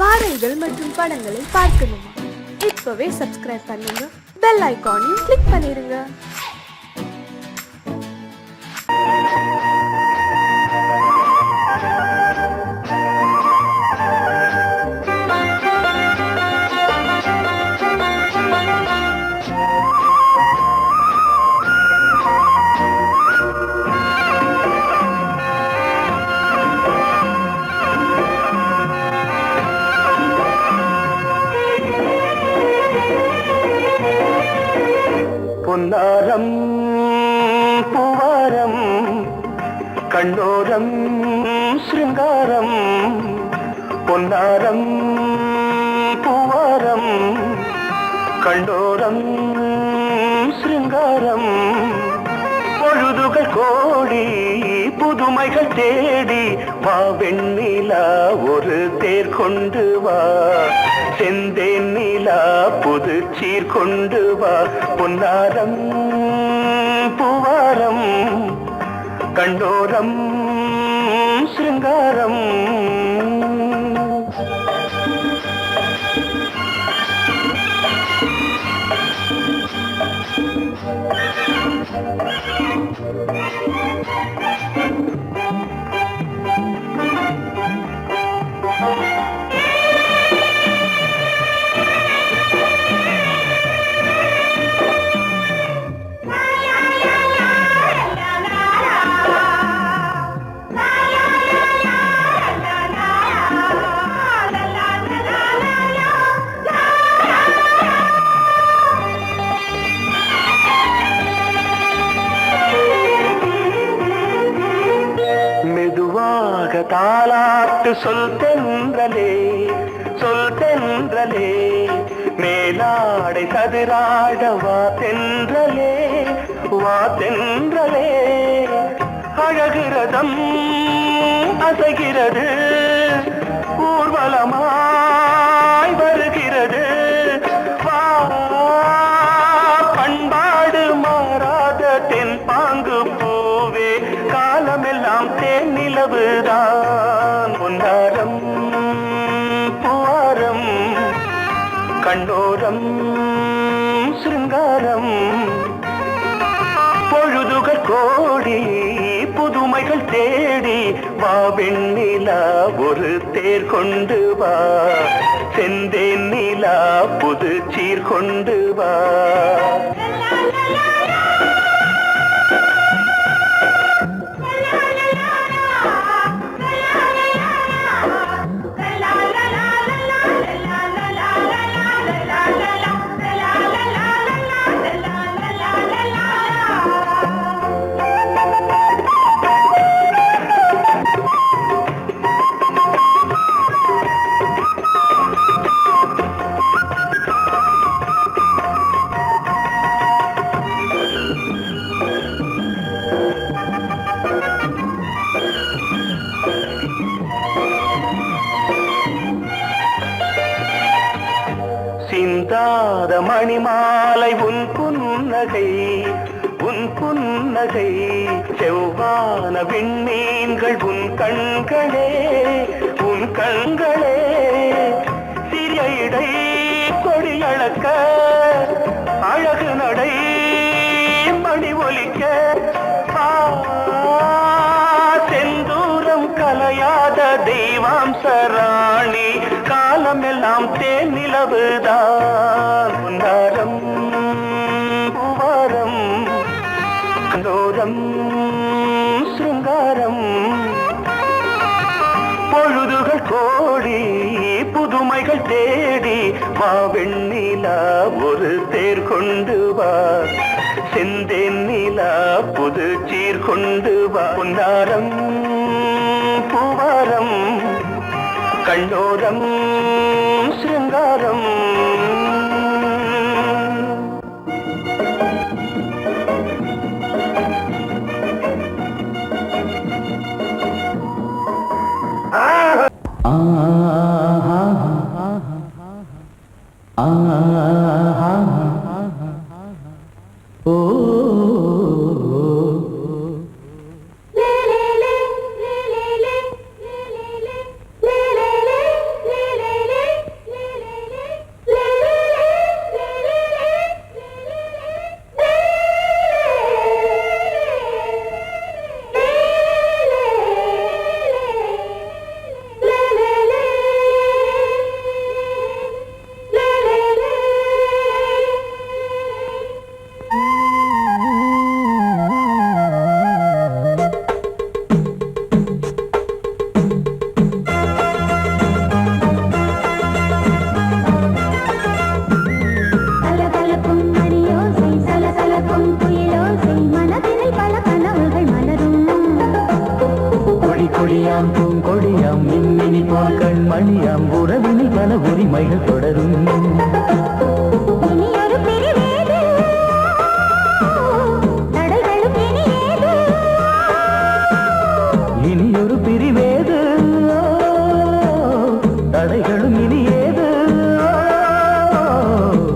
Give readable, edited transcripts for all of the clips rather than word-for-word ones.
பாடல்கள் மற்றும் படங்களை பார்க்கணுமா? இப்பவே சப்ஸ்கிரைப் பண்ணுங்க, பெல் ஐகானையும் கிளிக் பண்ணிருங்க. பொன்னாரம் பூவாரம் கண்ணோரம் சிருங்காரம், பொன்னாரம் பூவாரம் கண்ணோரம் சிருங்காரம், பொழுதுகள் கோடி புதுமைகள் தேடி வா வெண்ணிலா ஒரு தேர் கொண்டு வா, செந்தேன் நிலா புது சீர் கொண்டு வா, பொன்னாரம் பூவாரம் கண்டோரம் சிருங்காரம். தாலாட்டு சொல் தென்றலே, சொல் தென்றலே, மேலாடை சதுராட வா தென்றலே, வா தென்றலே, அழகிறதம் அசைகிறது ஊர்வலமாய் வருகிறது, வா பண்பாடு மாறாத தென் பாங்கு பூவே, காலமெல்லாம் தேன் நிலவுதான், பொன்னாரம் பூவாரம் கண்ணோரம் சிருங்காரம், பொழுதுகள் கோடி புதுமைகள் தேடி வா வெண்ணிலா ஒரு தேர் கொண்டு வா, செந்தேன் நிலா புது சீர் கொண்டு வா. சிந்தாத மணிமாலை உன் புன்னகை, உன் புன்னகை, செவ்வான விண்மீன்கள் உன் கண்களே, உன் கண்களே, சிறிய இடை கொடியளக்க அழகு நடை மணி ஒலிக்க, செந்தூரம் கலையாத தெய்வாம்சராணி, காலமெல்லாம் தேன் நிலவுதான், பொன்னாரம் பூவாரம் கண்டோரம் சிருங்காரம், பொழுதுகள் கோடி புதுமைகள் தேடி வா வெண்ணிலா ஒரு தேர் கொண்டு வா, செந்தேன் நிலா புது சீர் கொண்டு வா, பொன்னாரம் பூவாரம் கண்டோரம் சிருங்காரம். உறவினில் பல உரிமைகள் தொடரும். இனியொரு பிரிவேது தடைகளும் இனியேது. இனியொரு பிரிவேது தடைகளும் இனியேது.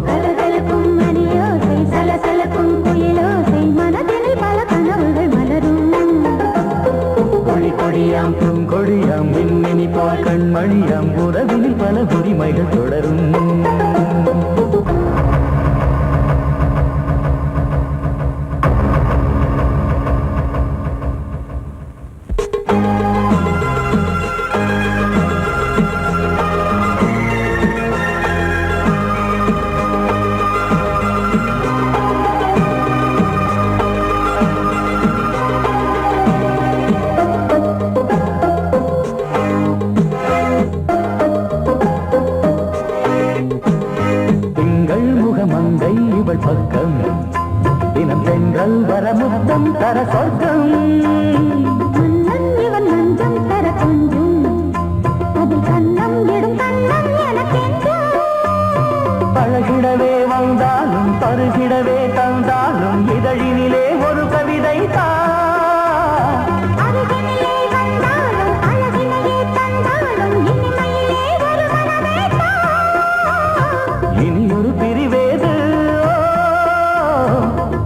கலகலக்கும் மணியோசை சலசலக்கும் குயிலோசை மனதினில் பல கனவுகள் மலரும். கொடி கொடியாம் பூங்கொடியாம் மின்மினி போல் கண்மணியாம் உறவினில் பல உரிமைகள் தொடரும். முகமங்கை இவள் பக்கம் தினம் சென்றல் வரமுத்தம் தர சொர்க்கம். மன்னன் இவன் நஞ்சம் தர கொஞ்சும் அதில் கண்ணம் இடும் கண்ணம் எனக்கென்றும். பழகிடவே வந்தாலும் பருகிடவே தந்தாலும் இதழினிலே ஒரு கவிதை அருகினிலே வந்தாலும் அழகினையே தந்தாலும் இனிமையிலே ஒரு மனமே இனியொரு பிரிவேது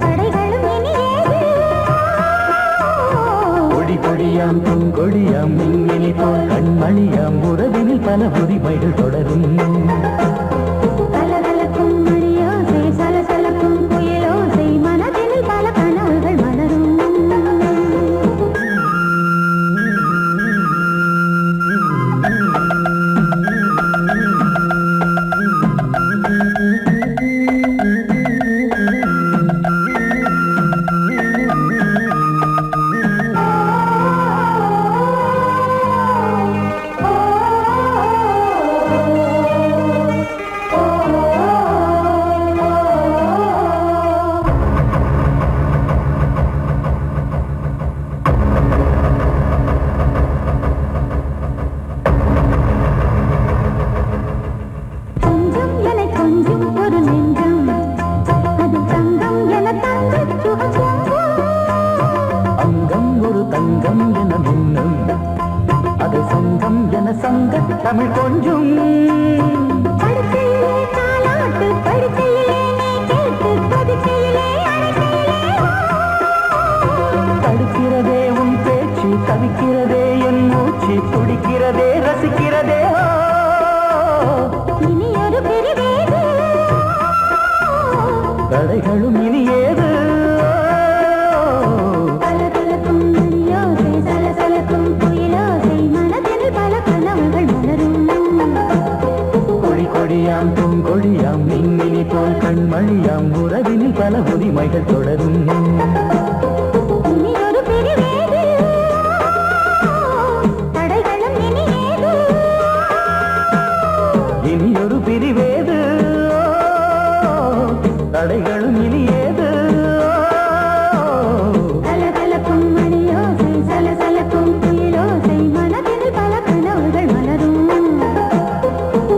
தடைகளும் இனியேது. கொடி கொடியாம் பூங்கொடியாம் மின்மினி போல் கண்மணியாம் உறவினில் பல உரிமைகள் தொடரும். கலகலக்கும் மணியோசை சலசலக்கும் குயிலோசை மனதினில் பல கனவுகள் மலரும். கொஞ்சம் என கொஞ்சம் ஒரு நெஞ்சம் அது தங்கம் என தங்கச் சுகம். அங்கம் ஒரு தங்கம் என மின்னும் அது சங்கம் என சங்க தமிழ் கொஞ்சும். படுக்கையிலே தாலாட்டு படுக்கையிலே நீ கேட்டு படுக்கையிலே அழைக்கையிலே தடுக்கிறதே உன் பேச்சு தவிக்கிறதே என் மூச்சு துடிக்கிறதே ரசிக்கிறதே. இனியொரு பிரிவேது தடைகளும் இனியேது. கலகலக்கும் மணியோசை சலசலக்கும் குயிலோசை மனதினில் பல கனவுகள் மலரும். கொடி கொடியாம் பூங்கொடியாம் மின்மினி போல் கண்மணியாம் உறவினில் பல உரிமைகள் தொடரும். இனியொரு பிரிவேது தடைகளும் இனியேது. இனியொரு பிரிவேது தடைகளும் இனியேது. கலகலக்கும் மணியோசை சலசலக்கும் குயிலோசை மனதினில் பல கனவுகள் மலரும்.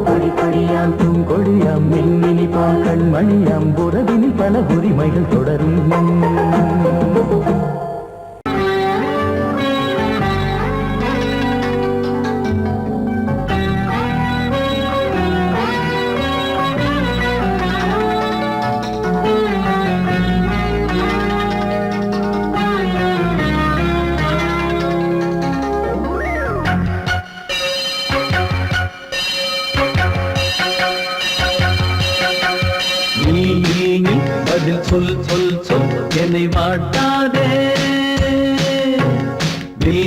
கொடி கொடியாம் பூங்கொடியாம் மின்மினி போல் கண்மணியாம் உறவினில் பல உரிமைகள் தொடரும். நீ பதில் சொல் சொல் சொல் என்னை வாட்டாதே. நீ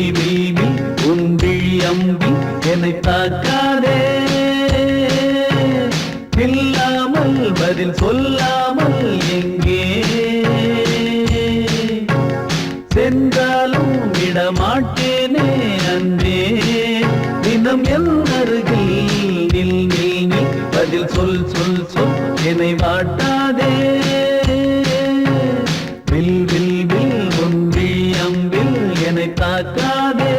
உன் விழி அம்பி என்னை தாக்காதே. இல்லாமல் பதில் சொல்லாமல் எங்கே சென்றாலும் விடமாட்டேனே அன்பே. தினம் என் அருகில் நில் நில் நில் பதில் சொல் சொல் சொல் என்னை வாட்டாதே. வில் வில் வில் உன் விழி அம்பில் என்னை தாக்காதே.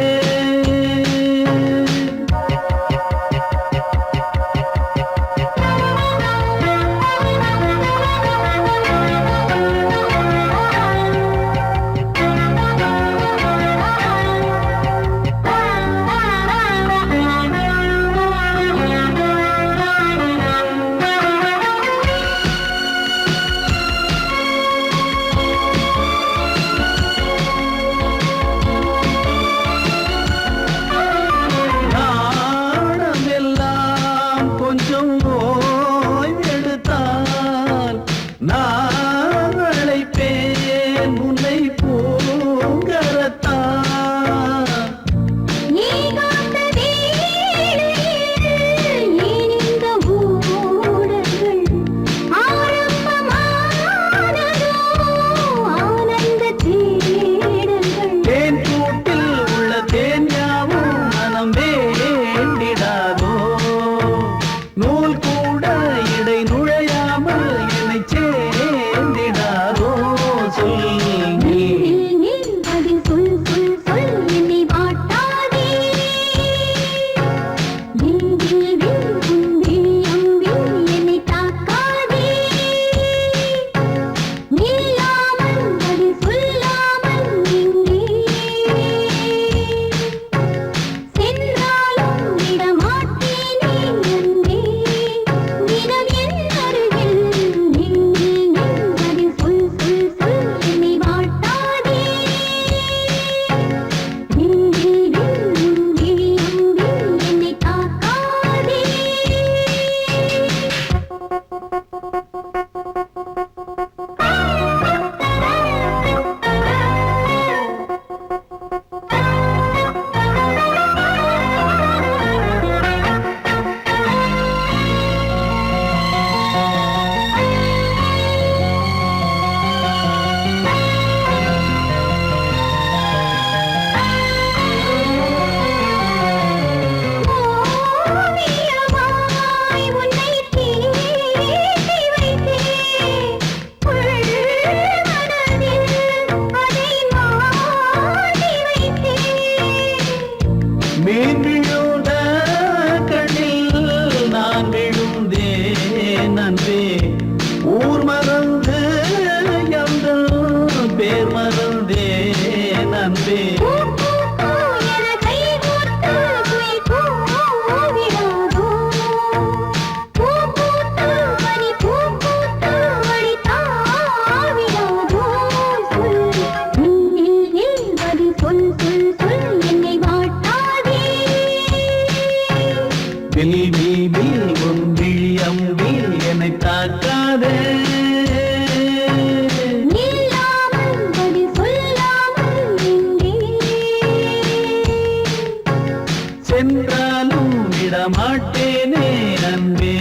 அன்பே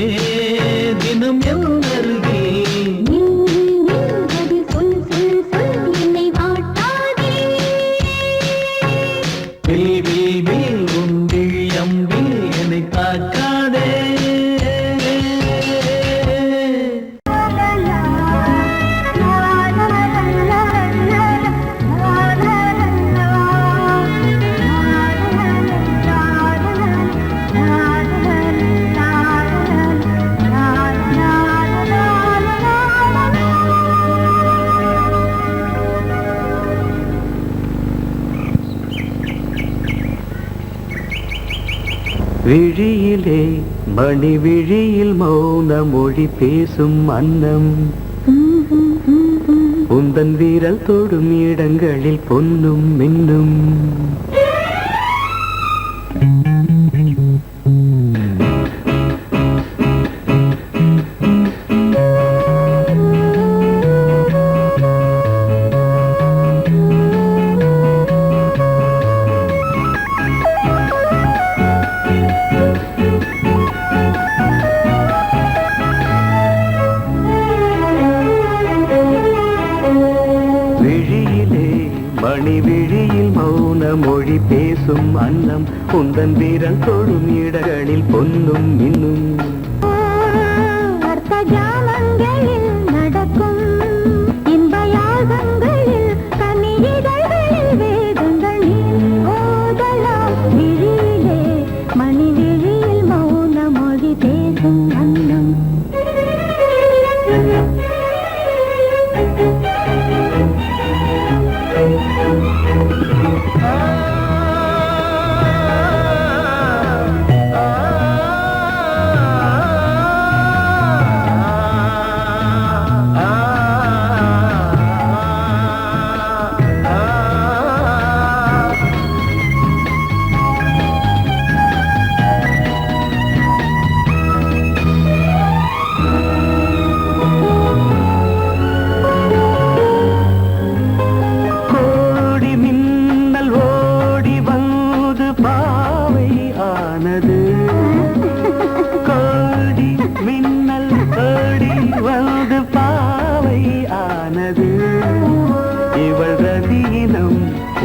தினம் என் அருகில் நின்றதி சொல் சொல் சொல் என்னை வாட்டாதே வில் வில் வில் உன் விழி அம்பில் என்னை தாக்காதே விழியிலே மணி விழியில் மௌன மொழி பேசும் அன்னம் உந்தன் வீரல் தொடும் இடங்களில் பொன்னும் மின்னும் மணி விழியில் மௌன மொழி பேசும் அன்னம் உந்தன் வீரல் தொடும் இடங்களில் பொன்னும் மின்னும் அர்த்த ஜாமங்களில் நடக்கும் இன்ப யாகங்களில் கனியிதழ்களில் வேதங்கள் நீ ஓதலாம் விழியிலே மணி விழியில் மௌன மொழி பேசும் அன்னம்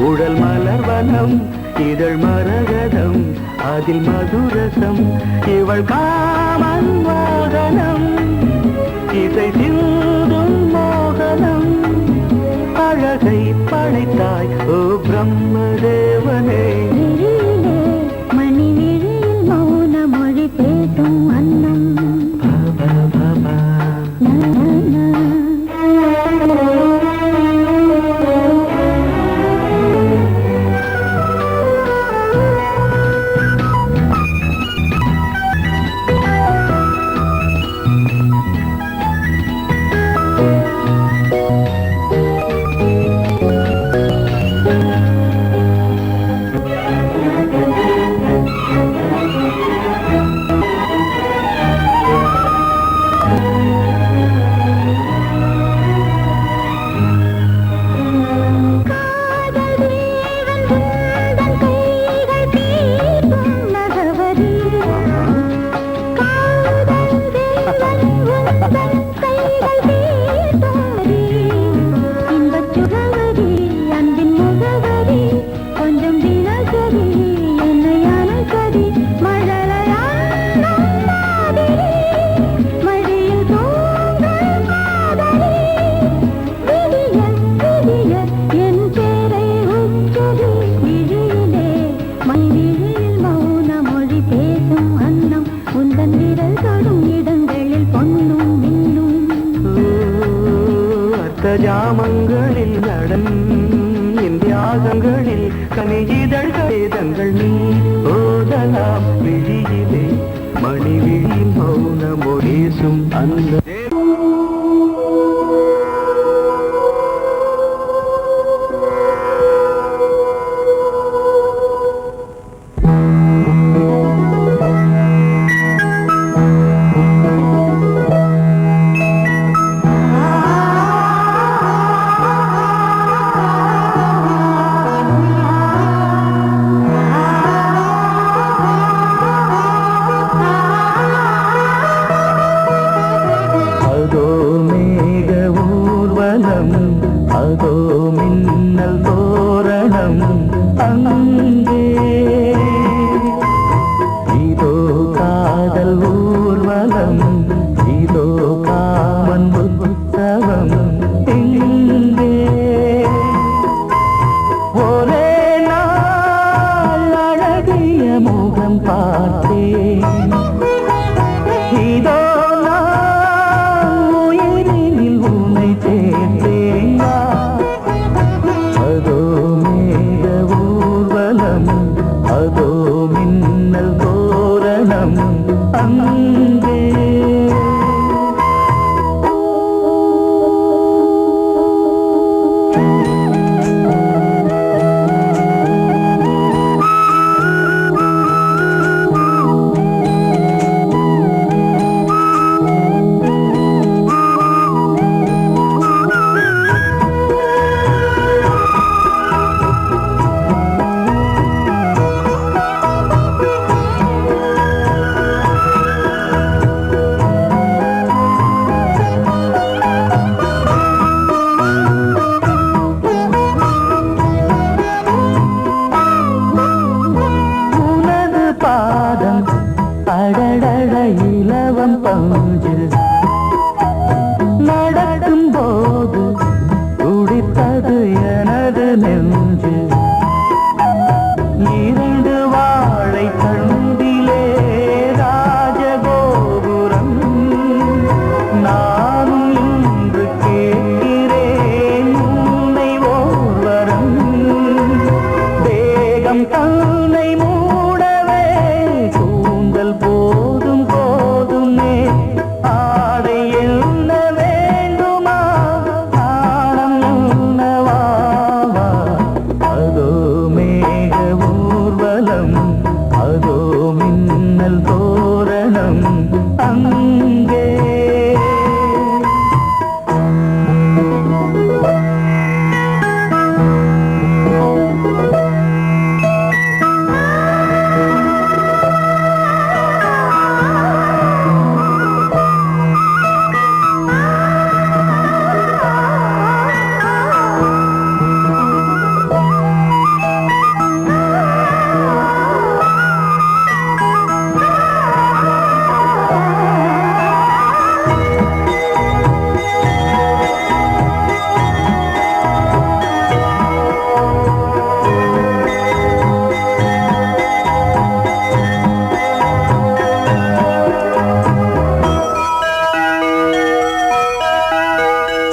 உடல் மலர்வனம் இதழ் மரகதம் அதில் மதுரசம் இவள் காமன் மோகனம் இசை சிந்தும் மோகனம் அழகை படைத்தாய் ஓ பிரம்மதேவனே மணி விழியில் மௌன மொழி பேசும் அன்னம் ஜாமங்களில் நடன் இந்தியாகங்களில் கனியிதழ் வேதங்கள் நீ ஓதலாம் விழியிலே மணி விழியில் மௌன மொழிசும் அந்த இலவம் பஞ்சு நடக்கும் போது துடித்தது எனது நெஞ்சு இரண்டு வாழை தண்டிலே ராஜகோபுரம் நானும் இன்று கேட்கிறேன் உன்னை ஓர்வரம் தேகம் தன்னை மூடவே கூந்தல் போதும் போதுமே ஆடை என்ன வேண்டுமா நாணம் என்னவா அதோ மேக ஊர்வலம் அதோ மின்னல் தோரணம் அங்கே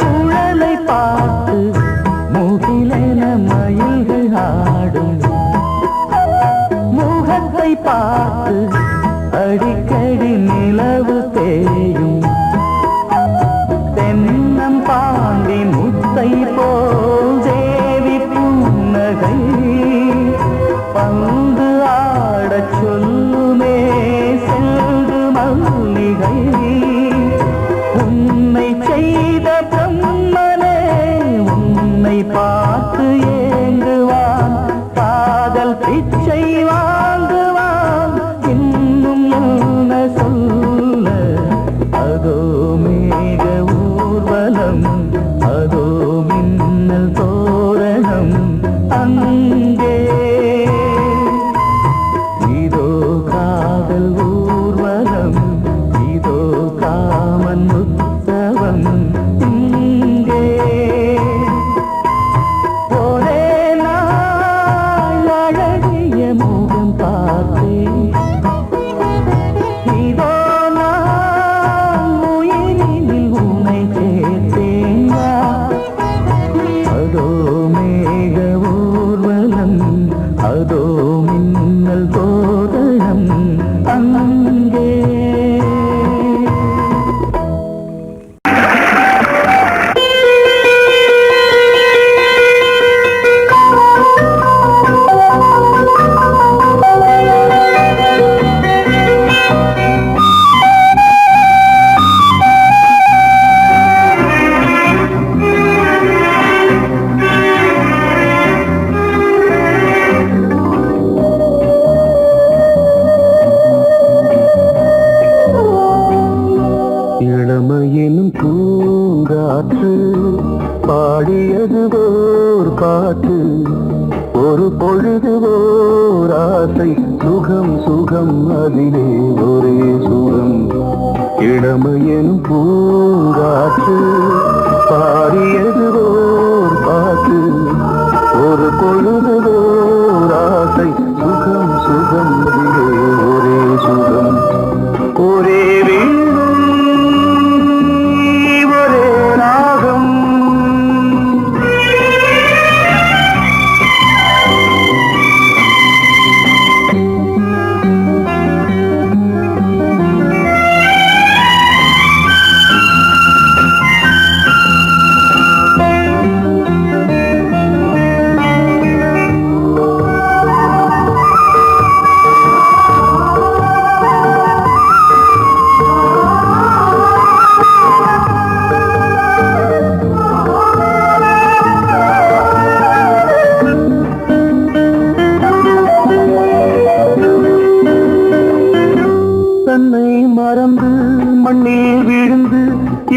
சுழலை பார்த்து முகிலென மயில்கள் ஆடும் முகத்தை பார்த்து அடிக்கடி நிலவு தேயும் தென்னம் பாண்டி முத்தை போல் தேவி புன்னகை பந்து ஆடச் சொல்லுமே செல்து மல்லிகை உன்னை செய்த பிரம்மனே உன்னை பார்த்து ஏங்குவான் காதல் பிச்சை வாங்குவான் இன்னும் என்ன சொல்ல அதோ மேக ஊர்வலம் அதோ மின்னல் தோரணம் அங்கே இதோ காதல் ஊர்வலம் இதோ காமன் உற்சவம் இங்கே ஒரே நாள் அழகிய முகம் பார்த்தேன் இதோ நான் உயிரினில் உன்னை சேர்த்தேன் வா. அதோ மேக ஊர்வலம் அதோ மின்னல் தோரணம் அங்கே இளமையினும் பூங்காற்று பாடியது ஓர் பாட்டு ஒரு பொழுது ஓர் ஆசை சுகம் சுகம் அதிலே ஒரே சுகம் இளமையினும் பூங்காற்று பாடியது ஓர் பாட்டு ஒரு பொழுது ஓர் ஆசை சுகம் சுகம் அதிலே ஒரே சுகம் ஒரே வீடும் ஒரே ராகம்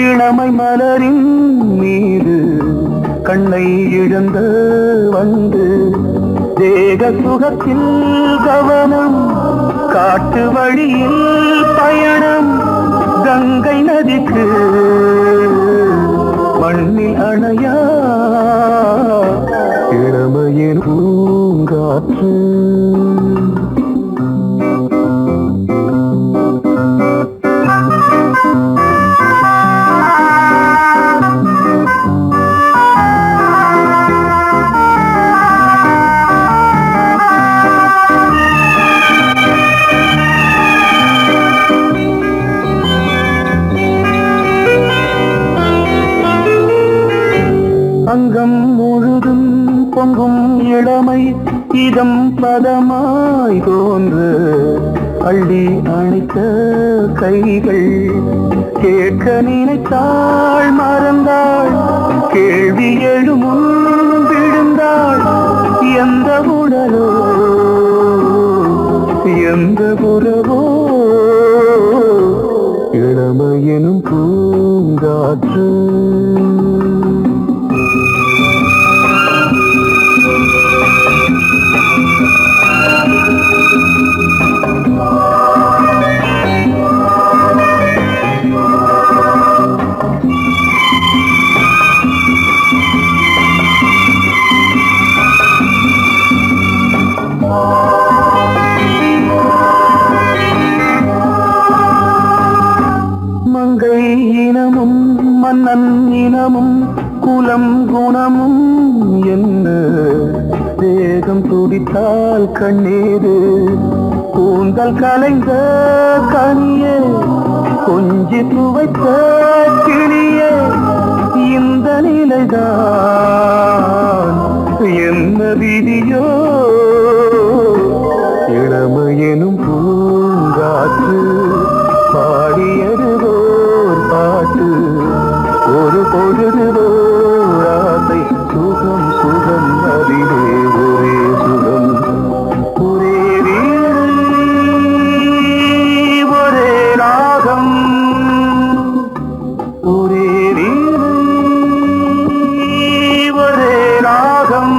இளமை மலரின் மீது கண்ணை இழந்த வந்து தேக சுகத்தில் கவனம் காட்டு வழியில் பயணம் கங்கை நதிக்கு மண்ணில் அணையா இளமையின் பூங்காற்று அங்கம் முழுதும் பொங்கும் இளமை இதம் பதமாய் தோன்று அள்ளி அணைத்த கைகள் கேட்க நினைத்தாள் மறந்தாள் கேள்வி எழுமுன் விழுந்தாள் எந்த உடலோ எந்த புறவோ இளமையெனும் பூங்காற்று மங்கை இனமும் மன்னன் இனமும் குலம் குணமும் என்ன தேகம் துடித்தால் கண்ணீரு கூந்தல் கலைந்த கனியே கொஞ்சி துவைத்த கிளியே இந்த நிலைதான் என்ன விதியோ இளமையெனும் பூங்காற்று பாடியதுவோர் பாட்டு ஒரு பொழுதுவோர் ஆசை சுகம் சுகம் அதிலே ஒரே சுகம் ஒரே வீடு ஒரே ராகம் ஒரே வீடு ஒரே ராகம்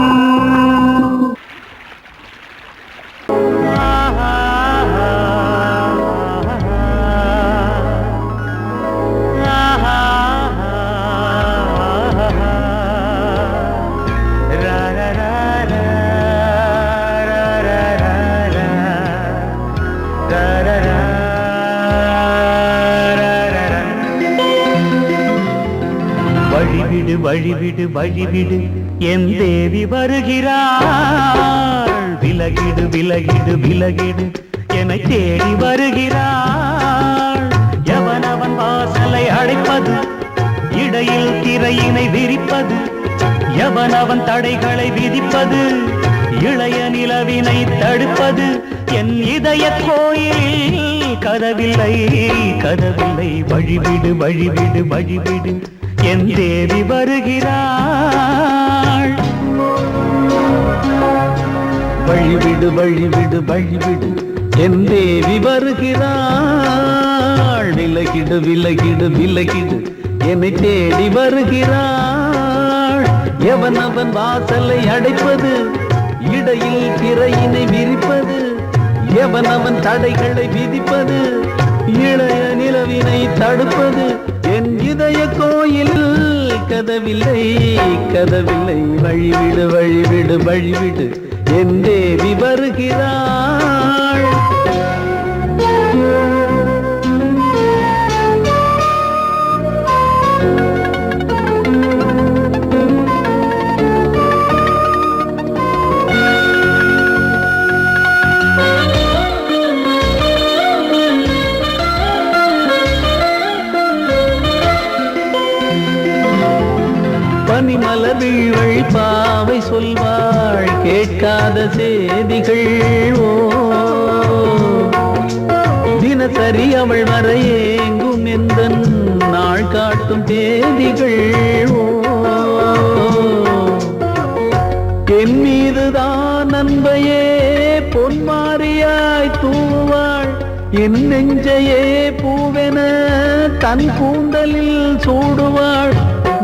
வழிவிடு வழிவிடு வழிவிடு என் தேவி வருகிறாள் விலகிடு விலகிடு விலகிடு என்னை தேடி வருகிறாள் எவனவன் வாசலை அடைப்பது இடையில் திரையினை விரிப்பது எவனவன் தடைகளை விதிப்பது இளைய நிலவினை தடுப்பது என் இதய கோயிலில் கதவில்லை கதவில்லை வழிவிடு வழிவிடு வழிவிடு என் தேவி வருகிறாள் வழிவிடு வழிவிடு வழிவிடு என் தேவி வருகிறாள் விலகிடு விலகிடு விலகிடு என்னை தேடி வருகிறாள் எவனவன் வாசலை அடைப்பது இடையில் திரையினை விரிப்பது எவனவன் தடைகளை விதிப்பது இளைய நிலவினை தடுப்பது என் இதய கோயில் கதவில்லை கதவில்லை வழிவிடு வழிவிடு வழிவிடு என் தேவி வருகிறாள் பனிமலர் வீழ்வழி பாவை சொல்வாள் கேட்காத செய்திகள் ஓ தினசரி அவள் வர ஏங்கும் எந்த நாள் காட்டும் தேதிகள் ஓ என் மீதுதான் அன்பையே பொன்மாரியாய் தூவாள் என் நெஞ்சையே பூவென தன் கூந்தலில் சூடுவாள்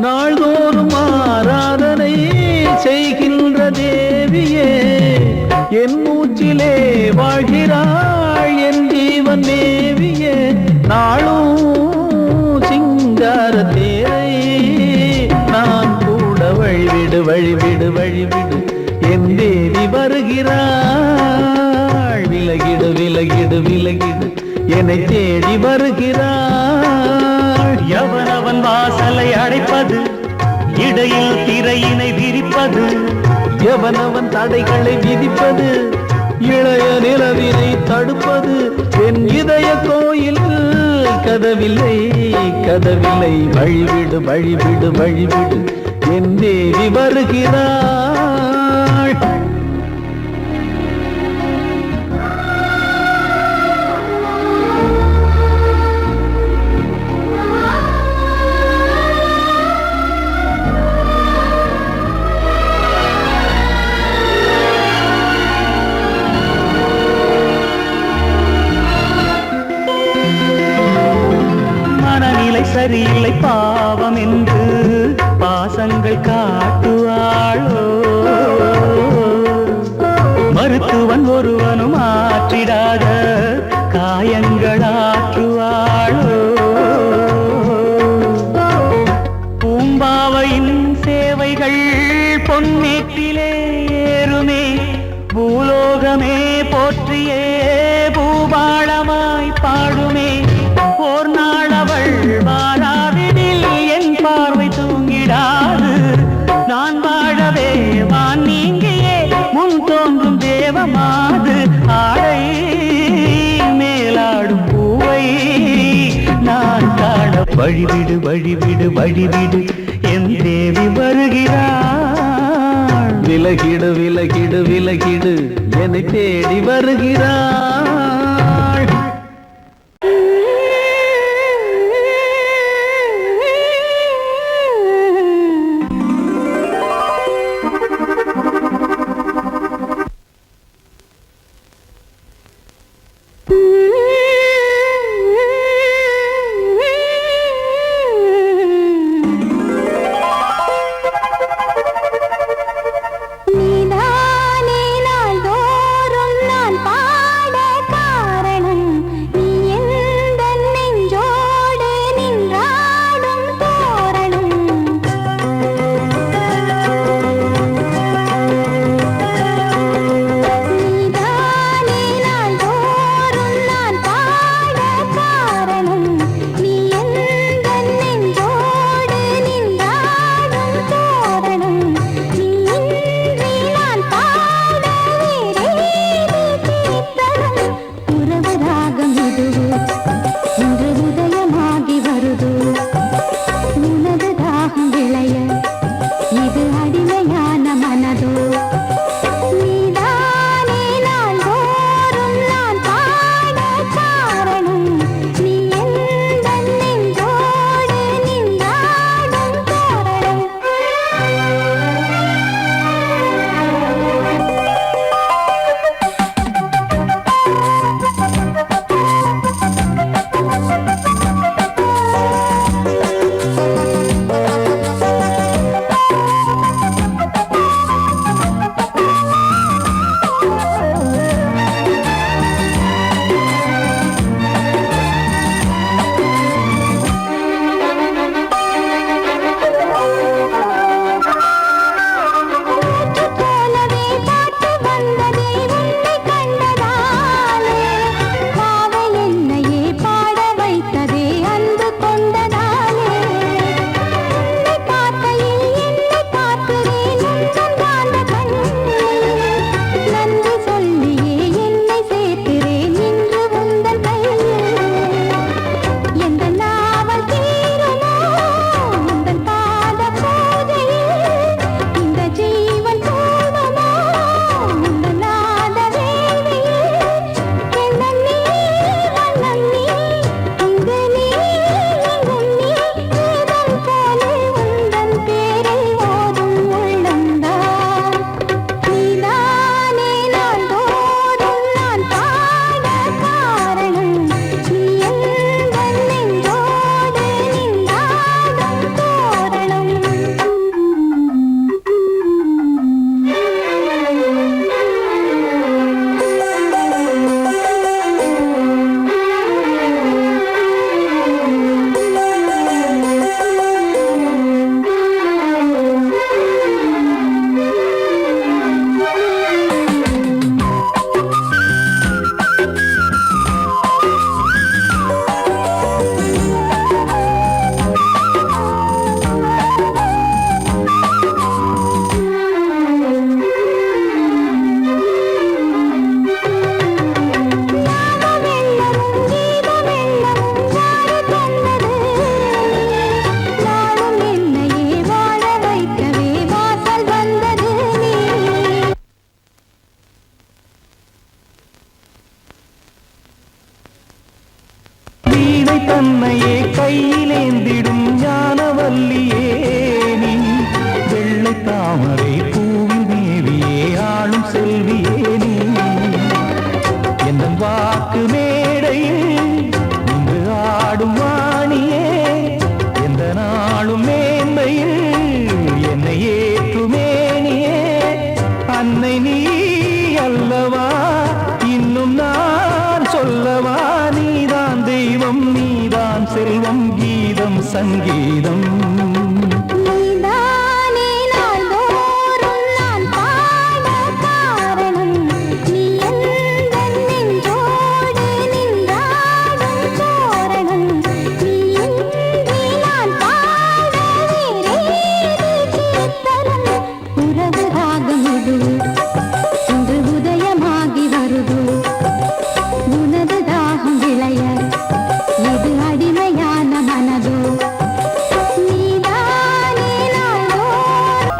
நாள்தோறும் ஆராதனை செய்கின்ற தேவியே என் மூச்சிலே வாழ்கிறாள் ஜீவன் மேவிய நாளும் சிங்கார தேரை நான் கூட வழிவிடு வழிவிடு வழிவிடு என் தேவி வருகிறாள். விலகிடு விலகிடு விலகிடு என்னை தேடி வருகிறாள். எவனவன் வாசலை அடைப்பது, இடையில் திரையினை விரிப்பது, எவனவன் தடைகளை விதிப்பது, இளைய நிலவினை தடுப்பது, என் இதய கோயில் கதவில்லை கதவில்லை. வழிவிடு வழிவிடு வழிவிடு என் தேவி வருகிறாள். சரியில்லை பாவம் என்று பாசங்கள் காட்டுவாளோ, மருத்துவன் ஒருவனும் ஆற்றிடாத காயங்களாற்றுவாளோ. பூம்பாவையின் சேவைகள் பொன்னேட்டிலே ஏறுமே, பூலோகமே போற்றியே பூபாளமாய் பாடுமே. ஓர் நாள் அவள் வாராவிடில் என் பார்வை தூங்கிடாது. நான் வாழவே வான் நீங்கியே முன் தோன்றும் தேவமாது. ஆடை மேலாடும் பூவை நான் காண வழிவிடு வழிவிடு வழிவிடு என் தேவி வருகிறாள். விலகிடு விலகிடு விலகிடு என்னை தேடி வருகிறாள். நீதானே நாள்தோறும் நான் பாட காரணம். தன்னையே கையிலேந்திடும் ஞானவல்லியே நீ வெள்ளை தாமரை பூவில் மேவியே ஆளும் செல்வியே நீ என் வாக்கு மேடையில் இன்று ஆடும் வாணியே எந்த நாளும் மேன்மையில் என்னை ஏற்றுமேனியே அன்னை நீ அல்லவா இன்னும் நான் சொல்லவா நீதான் தெய்வம் நீதான் செல்வம் கீதம் சங்கீதம் நீதானே நாள்தோறும் நான் பாட காரணம் நீ எந்தன் நெஞ்சோடு நின்றாடும் தோரணம் நீ இன்றி நான் பாட வேறேது கீர்த்தனம் உறவு ராகம் இது இன்று உதயமாகி வருது உனது தாகம் விளைய இது அடிமையான மனதோ நீதானே நாள்தோறும்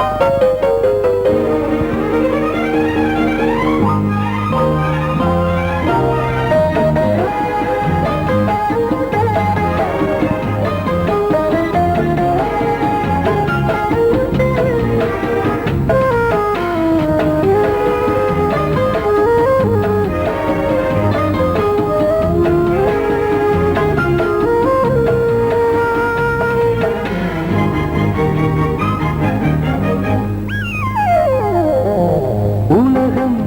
உலகம்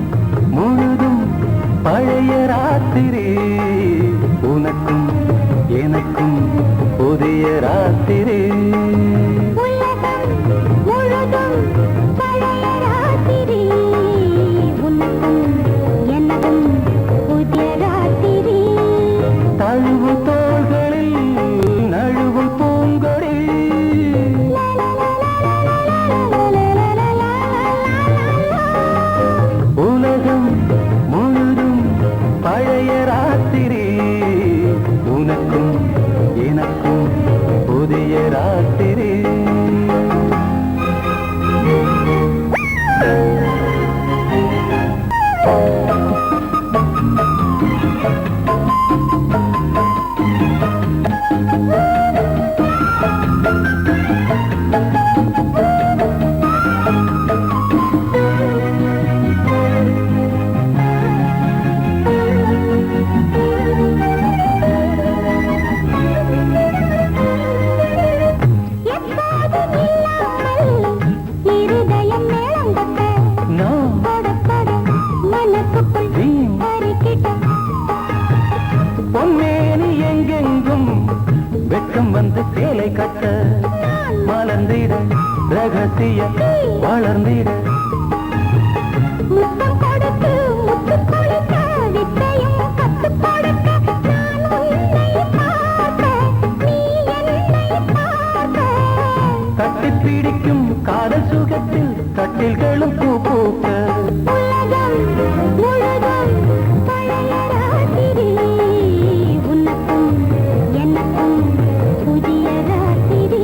முழுதும் பழைய ராத்திரி உனக்கும் எனக்கும் புதிய ராத்திரி உலகம் முழுதும் பழைய ராத்திரி உனக்கும் எனக்கும் புதிய ராத்திரி தழுவு தோள்களில் நழுவும் பூங்கொடி உலகம் முழுதும் பழைய ராத்திரி உனக்கும் எனக்கும் புதிய ராத்திரி எப்போதும் இல்லாமல் இருதயம் மேளம் தட்ட நான் தொட தொட மனசுக்குள் வீண் கருக்கிட்ட பொன்னேனி எங்கெங்கும் வெட்கம் வந்து சேலை கட்ட மலர்ந்திட ரகசிய வளர்ந்திட முத்தம் கொடுத்து முத்து கொடுக்க வித்தையும் கத்துக் கொடுக்க நான் உன்னை பார்க்க நீ என்னை பார்க்க கட்டிப் பிடிக்கும் காதல் சுகத்தில் கட்டில்களும் பூ பூக்க உலகம் முழுதும் பழைய ராத்திரி உனக்கும் எனக்கும் புதிய ராத்திரி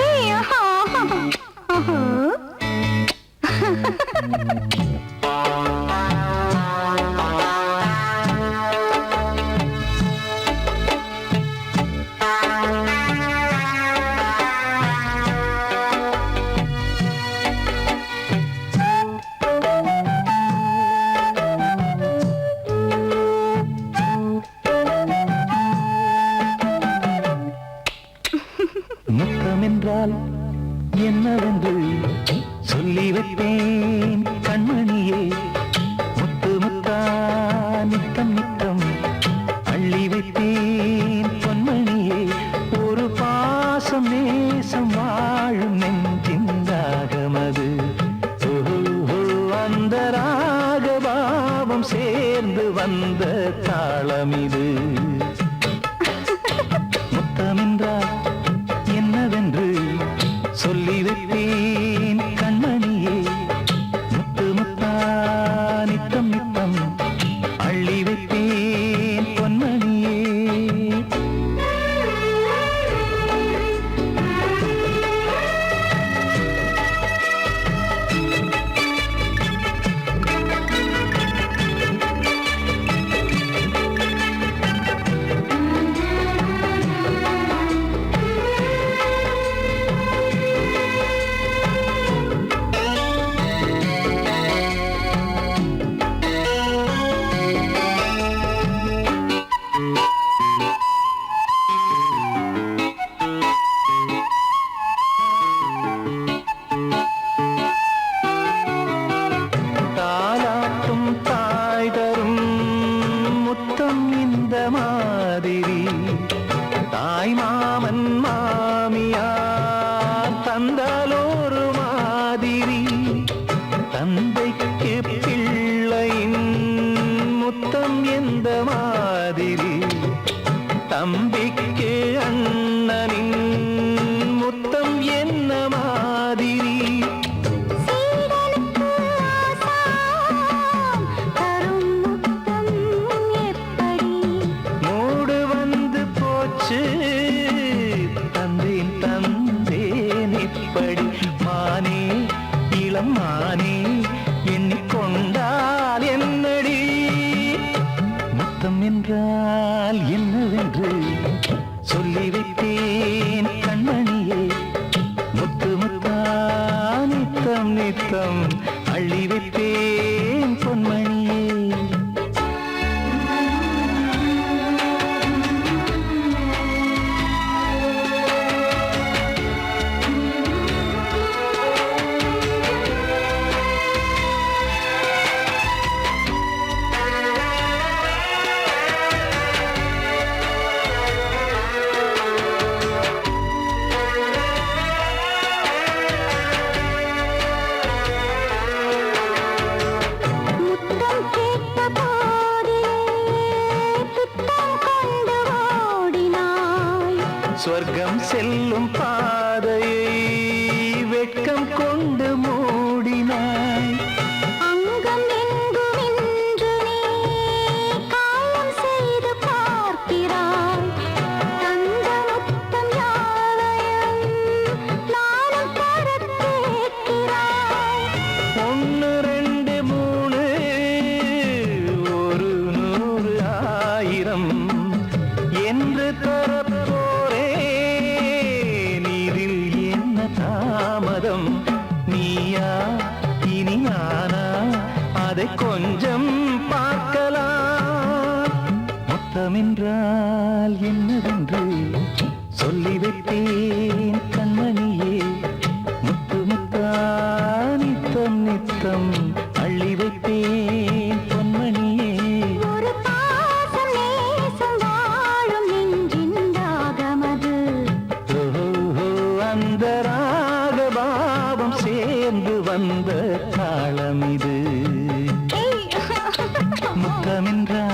ஏய், ஆஹா, ஆஹா. முத்தம் என்றால் என்னவென்று சொல்லி வைப்பேன் கண்மணியே. முத்து முத்தா நித்தம் நித்தம் அள்ளி வைப்பேன் பொன்மணியே. ஒரு பாசம் நேசம் வாழும் நெஞ்சின் ராகமது. அந்த ராகபாவம் சேர்ந்து வந்த தாளமிது. முத்தமென்றால் என்னவென்று சொல்லி வைப்பேன் கண்மணியே. முத்து முத்தா நித்தம் நித்தம் அள்ளி வைப்பேன் பொன்மணியே. தாலாட்டும் தாய் தரும் முத்தம் இந்த மாதிரி. தாய் மாமன் மாமியார் தந்தாலோரு மாதிரி. தந்தைக்கு பிள்ளையின் முத்தம் எந்த மாதிரி. தம்பிக்கு அண்ணனின் முத்தம் என்ன மாதிரி. சீடனுக்கு ஆசான் தரும் முத்தம் எப்படி? மூடு வந்து போச்சு தந்தேன் தந்தேன் இப்படி. மானே இளம் மானே எண்ணிக்கொண்டால் என்னடி. முத்தம் என்றால் என்னவென்று சொல்லி வைத்தேன் கண்மணியே. முத்து முத்தா நித்தம் நித்தம் அள்ளி வைத்தேன் பொன்மணியே. முத்தம் கேட்ட போதே துத்தம் கொண்டு ஓடினாய். சொர்க்கம் செல்லும் பாதையை வெட்கம் கொண்டு மூடினாய். அங்கம் எங்கும் இன்று நீ காயம் செய்து பார்க்கிறாய். தந்த முத்தம் யாவையும் நானும் தரக் கேட்கிறாய். ஒன்று ரெண்டு மூணு ஒரு நூறு ஆயிரம் என்று தரப்போரே. நீரில் என்ன தாமதம். நீயா இனி நானா அதை கொஞ்சம் பார்க்கலாம். முத்தமென்றால் என்னவென்று சொல்லி வைத்தேன் கண்மணியே. முத்து முத்தா நித்தம் நித்தம் அள்ளி வைத்தேன் பொன்மணியே. ஒரு பாசம் நேசம் வாழும் நெஞ்சின் ராகமது. ஓஹோ, அந்த ராகபாவம் சேர்ந்து வந்த தாளமிது. ஏய், முத்தமென்றால்